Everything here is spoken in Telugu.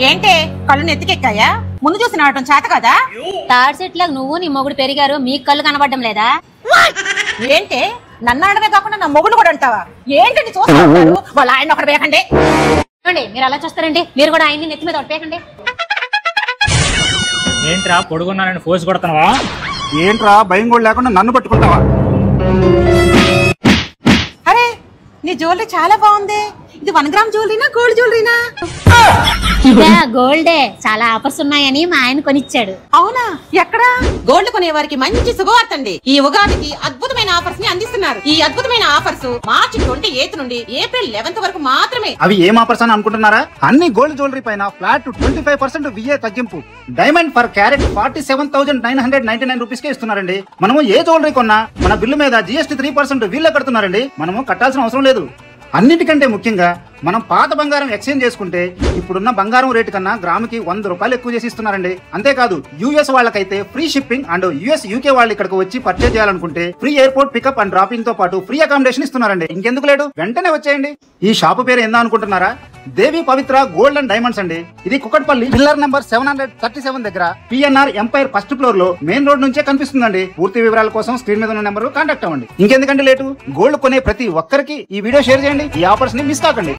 ఏంటే కళ్ళు నెత్తికెక్కాయా? ముందు చూసి నడవటం చేత కదా? థర్డ్ సెట్ లాగా నువ్వు నీ మొగుడు పెరిగారు, మీకు కళ్ళు కనబడడం లేదా? ఏంటే నన్ను ఆడమే కాకుండా నా మొగుడు కూడా అంటావా? ఏంటండి చూస్తున్నారు? వాళ్ళ ఆయన ఒకటి వేయకండి. మీరు అలా చూస్తారండి, మీరు కూడా ఆయన్ని నెత్తి మీద ఒకటి. ఏంట్రా పొడుగున్నానని ఫోర్స్ కొడుతున్నావా? ఏంట్రా భయం కూడా లేకుండా నన్ను పట్టుకుంటావా? అరే నీ జ్యువెలరీ చాలా బాగుంది. ఇది 1 గ్రామ్ జ్యువెలరీనా గోల్డ్ జ్యువెలరీనా? ఇదా గోల్డే, చాలా ఆఫర్స్ ఉన్నాయని మా ఆయన కొనిచ్చాడు. అవునా? ఎక్కడ? గోల్డ్ కొనే వారికి మంచి శుభవార్త అండి. ఈ ఉగాదికి అద్భుతమైన ఆఫర్స్ ని అందిస్తున్నారు. ఈ అద్భుతమైన ఆఫర్స్ మార్చి 28 నుండి ఏప్రిల్ 11 వరకు మాత్రమే. అవి ఏం ఆఫర్స్ అని అనుకుంటున్నారా? అన్ని గోల్డ్ జ్యువెలరీ పైన ఫ్లాట్ 25% VA తగ్గింపు. డైమండ్ పర్ క్యారెట్ 47,999 రూపీస్ కే ఇస్తున్నారండి. మనము ఏ జ్యువెలరీ కొన్నా మన బిల్లు మీద GST 3% వీళ్ళే కడుతున్నారండి. మనము కట్టాల్సిన అవసరం లేదు. అన్నిటికంటే ముఖ్యంగా మనం పాత బంగారం ఎక్స్చేంజ్ చేసుకుంటే ఇప్పుడున్న బంగారం రేటు కన్నా గ్రాముకి 100 రూపాయలు ఎక్కువ చేసి ఇస్తున్నారండి. అంతేకాదు US వాళ్ళకైతే free shipping and US UK వాళ్ళు ఇక్కడికి వచ్చి పర్చేజ్ చేయాలనుకుంటే free airport pickup and dropping తో పాటు ఫ్రీ అకామిడేషన్ ఇస్తున్నారండి. ఇంకెందుకు లేడు, వెంటనే వచ్చేయండి. ఈ షాపు పేరు ఏందా అనుకుంటున్నారా? దేవి పవిత్ర గోల్డ్ అండ్ డైమండ్స్ అండి. ఇది కుకట్పల్లి పిల్లర్ నెంబర్ 737 దగ్గర PNR ఎంపైర్ ఫస్ట్ ఫ్లోర్ లో మెయిన్ రోడ్ నుంచే కనిపిస్తుందండి. పూర్తి వివరాల కోసం స్క్రీన్ మీద ఉన్న నెంబర్ కాంటాక్ట్ అవ్వండి. ఇంకెందుకంటే లేటు, గోల్డ్ కొనే ప్రతి ఒక్కరికి ఈ వీడియో షేర్ చేయండి. ఈ ఆఫర్స్ ని మిస్ కాకండి.